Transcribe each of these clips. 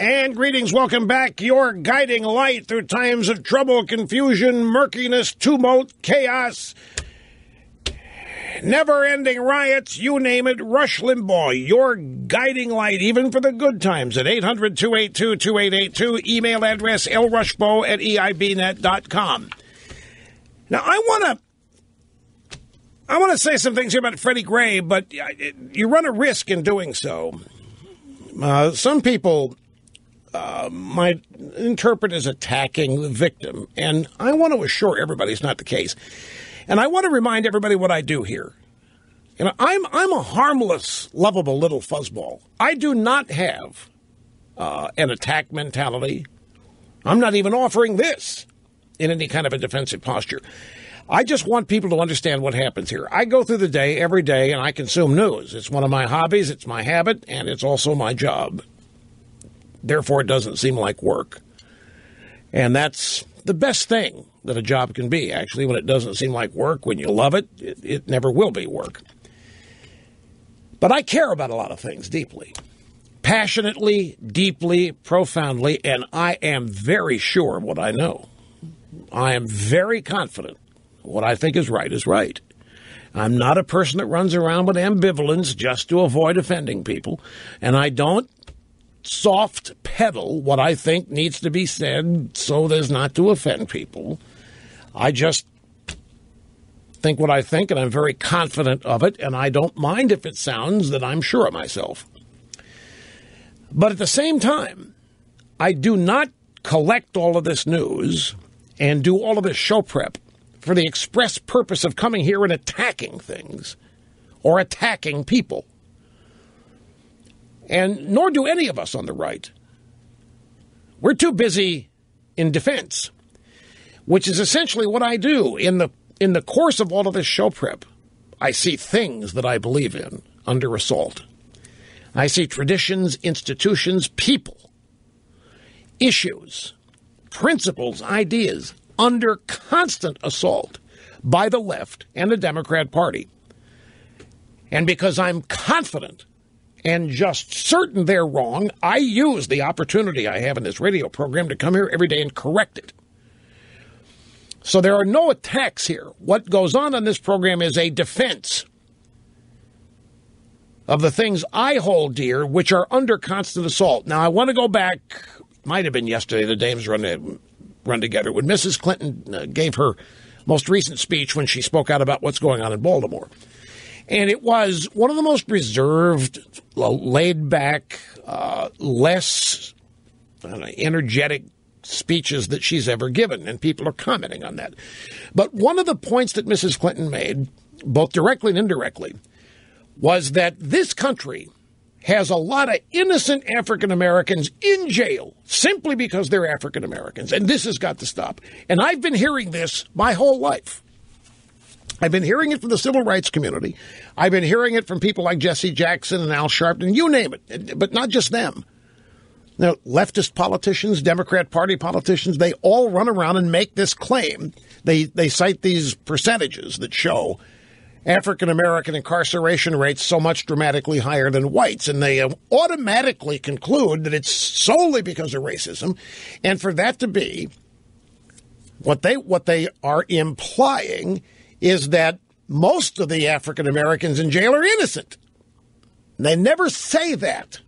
And greetings, welcome back. Your guiding light through times of trouble, confusion, murkiness, tumult, chaos, never-ending riots, you name it. Rush Limbaugh, your guiding light, even for the good times, at 800-282-2882. Email address lrushbo@eibnet.com. Now, I want to say some things here about Freddie Gray, but you run a risk in doing so. Some people might interpret as attacking the victim, and I want to assure everybody it's not the case. And I want to remind everybody what I do here. You know, I'm a harmless, lovable little fuzzball. I do not have an attack mentality. I'm not even offering this in any kind of a defensive posture. I just want people to understand what happens here. I go through the day, every day, and I consume news. It's one of my hobbies, it's my habit, and it's also my job. Therefore, it doesn't seem like work. And that's the best thing that a job can be, actually, when it doesn't seem like work. When you love it, it never will be work. But I care about a lot of things deeply. Passionately, deeply, profoundly, and I am very sure of what I know. I am very confident what I think is right. I'm not a person that runs around with ambivalence just to avoid offending people, and I don't soft pedal what I think needs to be said so as not to offend people. I just think what I think, and I'm very confident of it, and I don't mind if it sounds that I'm sure of myself. But at the same time, I do not collect all of this news and do all of this show prep for the express purpose of coming here and attacking things or attacking people. And nor do any of us on the right. We're too busy in defense, which is essentially what I do. In the course of all of this show prep, I see things that I believe in under assault. I see traditions, institutions, people, issues, principles, ideas under constant assault by the left and the Democrat Party. And because I'm confident and just certain they're wrong, I use the opportunity I have in this radio program to come here every day and correct it. So there are no attacks here. What goes on this program is a defense of the things I hold dear, which are under constant assault. Now, I want to go back, might have been yesterday, the dames run together, when Mrs. Clinton gave her most recent speech when she spoke out about what's going on in Baltimore. And it was one of the most reserved, laid-back, less energetic speeches that she's ever given, and people are commenting on that. But one of the points that Mrs. Clinton made, both directly and indirectly, was that this country has a lot of innocent African Americans in jail simply because they're African Americans, and this has got to stop. And I've been hearing this my whole life. I've been hearing it from the civil rights community. I've been hearing it from people like Jesse Jackson and Al Sharpton, you name it, but not just them. Now, leftist politicians, Democrat Party politicians, they all run around and make this claim. They cite these percentages that show African-American incarceration rates so much dramatically higher than whites, and they automatically conclude that it's solely because of racism. And for that to be, what they are implying is that most of the African-Americans in jail are innocent. They never say that.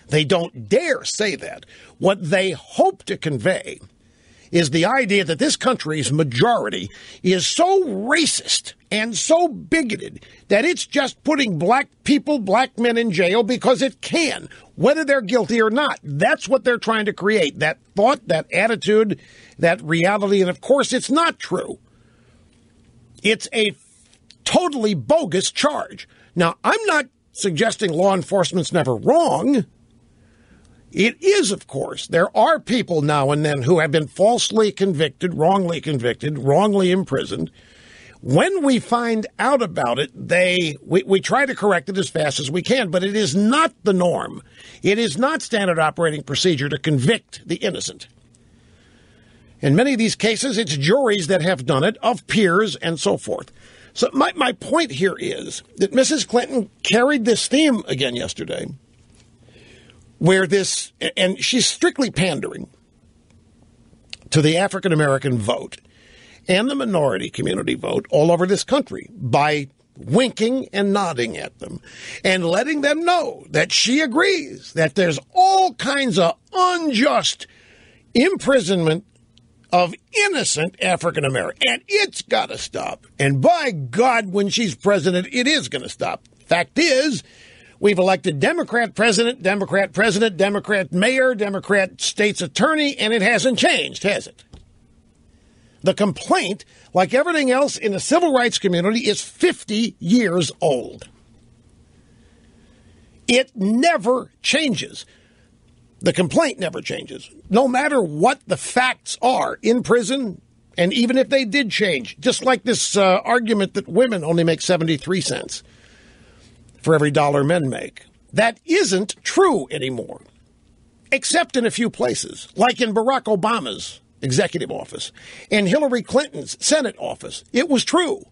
They don't dare say that. What they hope to convey is the idea that this country's majority is so racist and so bigoted that it's just putting black people, black men in jail because it can, whether they're guilty or not. That's what they're trying to create, that thought, that attitude, that reality. And, of course, it's not true. It's a totally bogus charge. Now, I'm not suggesting law enforcement's never wrong. It is, of course. There are people now and then who have been falsely convicted, wrongly imprisoned. When we find out about it, we try to correct it as fast as we can, but it is not the norm. It is not standard operating procedure to convict the innocent. In many of these cases, it's juries that have done it, of peers and so forth. So my point here is that Mrs. Clinton carried this theme again yesterday, where this, and she's strictly pandering to the African American vote and the minority community vote all over this country by winking and nodding at them and letting them know that she agrees that there's all kinds of unjust imprisonment of innocent African Americans, and it's got to stop. And by God, when she's president, it is going to stop. Fact is, we've elected Democrat president, Democrat mayor, Democrat state's attorney, and it hasn't changed, has it? The complaint, like everything else in the civil rights community, is 50 years old. It never changes. The complaint never changes. No matter what the facts are in prison, and even if they did change, just like this argument that women only make 73 cents for every dollar men make. That isn't true anymore, except in a few places, like in Barack Obama's executive office and Hillary Clinton's Senate office. It was true.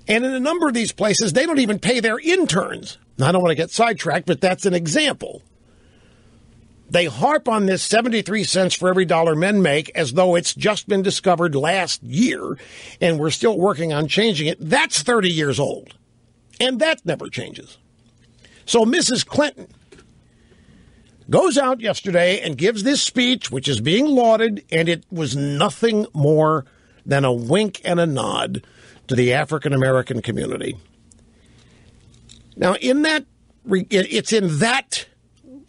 And in a number of these places, they don't even pay their interns. Now, I don't want to get sidetracked, but that's an example. They harp on this 73 cents for every dollar men make as though it's just been discovered last year and we're still working on changing it. That's 30 years old. And that never changes. So Mrs. Clinton goes out yesterday and gives this speech, which is being lauded, and it was nothing more than a wink and a nod to the African American community. Now, it's in that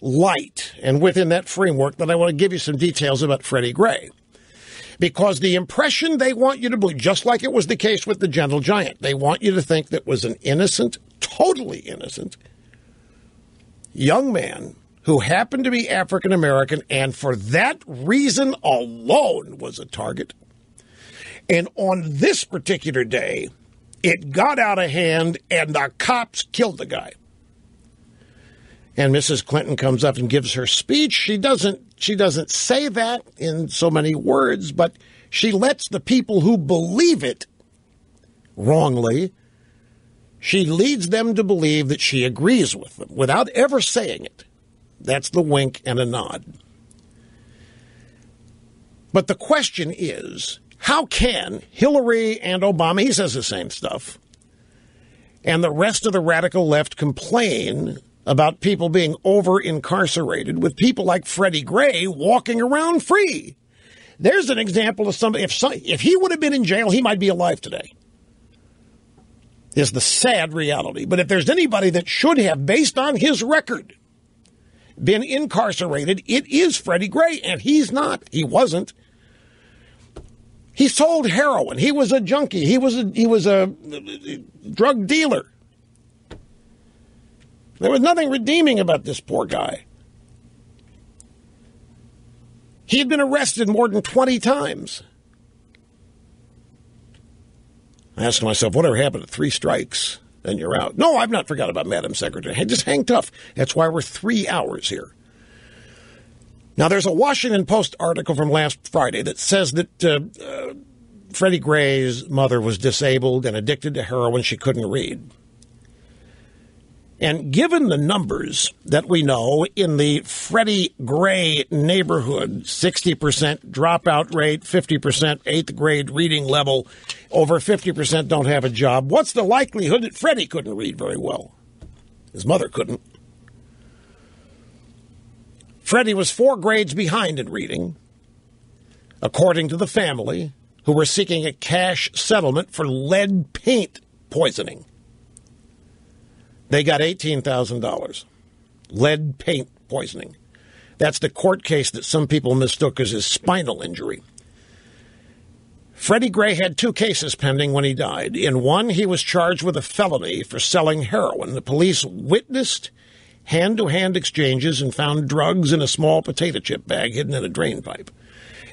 light and within that framework that I want to give you some details about Freddie Gray. Because the impression they want you to believe, just like it was the case with the Gentle Giant, they want you to think that was an innocent, totally innocent, young man who happened to be African American and for that reason alone was a target. And on this particular day, it got out of hand and the cops killed the guy. And Mrs. Clinton comes up and gives her speech. She doesn't say that in so many words, but she lets the people who believe it wrongly, she leads them to believe that she agrees with them without ever saying it. That's the wink and a nod. But the question is, how can Hillary and Obama, he says the same stuff, and the rest of the radical left complain about people being over-incarcerated with people like Freddie Gray walking around free? There's an example of somebody, if he would have been in jail, he might be alive today, is the sad reality. But if there's anybody that should have, based on his record, been incarcerated, it is Freddie Gray, and he's not. He wasn't. He sold heroin. He was a junkie. He was a drug dealer. There was nothing redeeming about this poor guy. He had been arrested more than 20 times. I asked myself, whatever happened to 3 strikes? Then you're out. No, I've not forgot about Madam Secretary. Hey, just hang tough. That's why we're 3 hours here. Now, there's a Washington Post article from last Friday that says that Freddie Gray's mother was disabled and addicted to heroin. She couldn't read. And given the numbers that we know in the Freddie Gray neighborhood, 60% dropout rate, 50% 8th grade reading level, over 50% don't have a job, what's the likelihood that Freddie couldn't read very well? His mother couldn't. Freddie was 4 grades behind in reading, according to the family, who were seeking a cash settlement for lead paint poisoning. They got $18,000. Lead paint poisoning. That's the court case that some people mistook as his spinal injury. Freddie Gray had 2 cases pending when he died. In one, he was charged with a felony for selling heroin. The police witnessed hand-to-hand exchanges and found drugs in a small potato chip bag hidden in a drain pipe.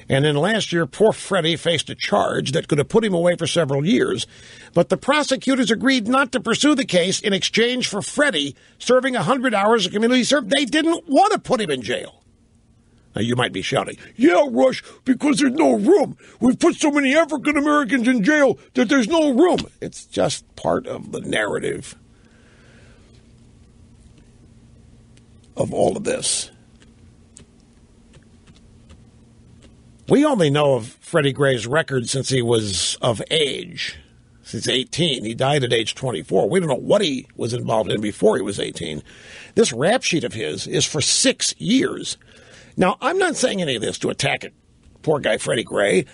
And then last year, poor Freddie faced a charge that could have put him away for several years. But the prosecutors agreed not to pursue the case in exchange for Freddie serving 100 hours of community service. They didn't want to put him in jail. Now, you might be shouting, yeah, Rush, because there's no room. We've put so many African Americans in jail that there's no room. It's just part of the narrative. of all of this. We only know of Freddie Gray's record since he was of age, since 18. He died at age 24. We don't know what he was involved in before he was 18. This rap sheet of his is for 6 years. Now, I'm not saying any of this to attack it. Poor guy Freddie Gray.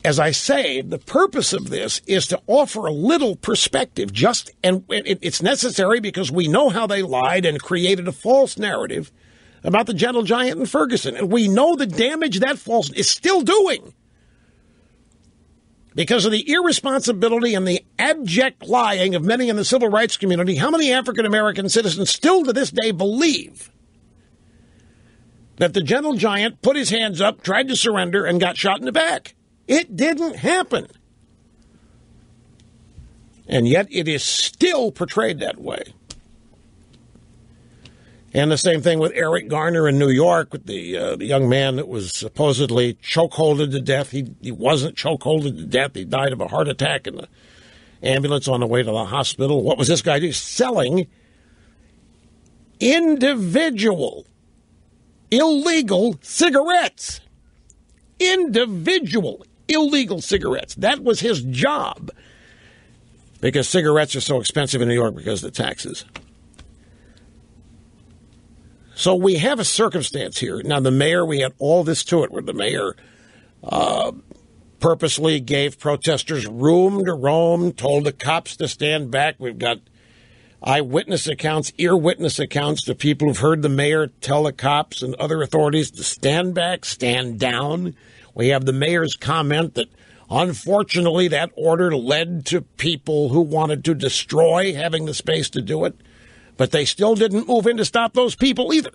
As I say, the purpose of this is to offer a little perspective. And it's necessary because we know how they lied and created a false narrative about the gentle giant in Ferguson. And we know the damage that false is still doing because of the irresponsibility and the abject lying of many in the civil rights community. How many African-American citizens still to this day believe that the gentle giant put his hands up, tried to surrender, and got shot in the back? It didn't happen. And yet it is still portrayed that way. And the same thing with Eric Garner in New York, with the young man that was supposedly chokeholded to death. He wasn't chokeholded to death. He died of a heart attack in the ambulance on the way to the hospital. What was this guy doing? Selling individual illegal cigarettes. Individual illegal cigarettes. That was his job. Because cigarettes are so expensive in New York because of the taxes. So we have a circumstance here. Now, the mayor, we had all this to it, where the mayor purposely gave protesters room to roam, told the cops to stand back. We've got eyewitness accounts, ear witness accounts to people who've heard the mayor tell the cops and other authorities to stand back, stand down. We have the mayor's comment that, unfortunately, that order led to people who wanted to destroy having the space to do it. But they still didn't move in to stop those people either.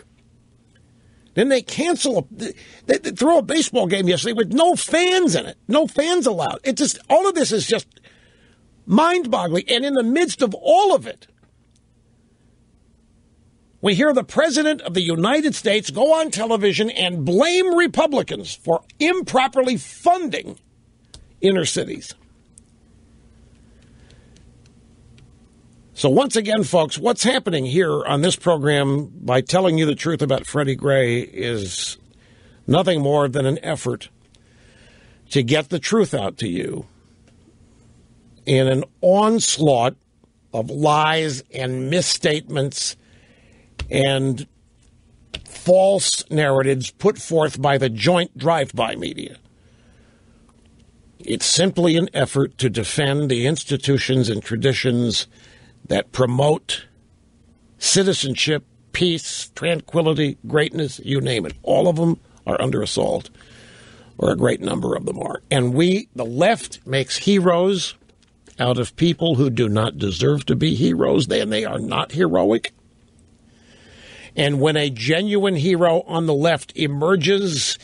Then they they throw a baseball game yesterday with no fans in it. No fans allowed. All of this is just mind-boggling. And in the midst of all of it, we hear the President of the United States go on television and blame Republicans for improperly funding inner cities. So once again, folks, what's happening here on this program by telling you the truth about Freddie Gray is nothing more than an effort to get the truth out to you in an onslaught of lies and misstatements and false narratives put forth by the joint drive-by media. It's simply an effort to defend the institutions and traditions that promote citizenship, peace, tranquility, greatness, you name it. All of them are under assault, or a great number of them are. And the left, makes heroes out of people who do not deserve to be heroes. They are not heroic. And when a genuine hero on the left emerges,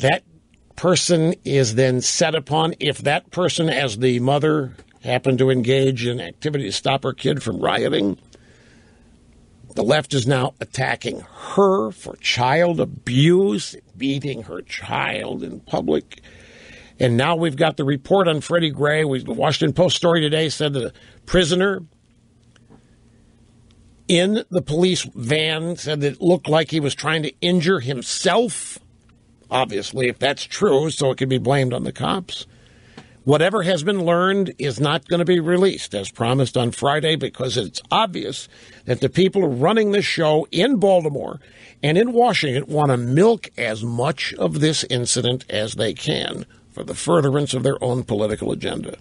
that person is then set upon. If that person, as the mother, happened to engage in activity to stop her kid from rioting, the left is now attacking her for child abuse, beating her child in public. And now we've got the report on Freddie Gray. The Washington Post story today said that a prisoner in the police van said that it looked like he was trying to injure himself. Obviously, if that's true, so it can be blamed on the cops. Whatever has been learned is not going to be released, as promised on Friday, because it's obvious that the people running this show in Baltimore and in Washington want to milk as much of this incident as they can for the furtherance of their own political agenda.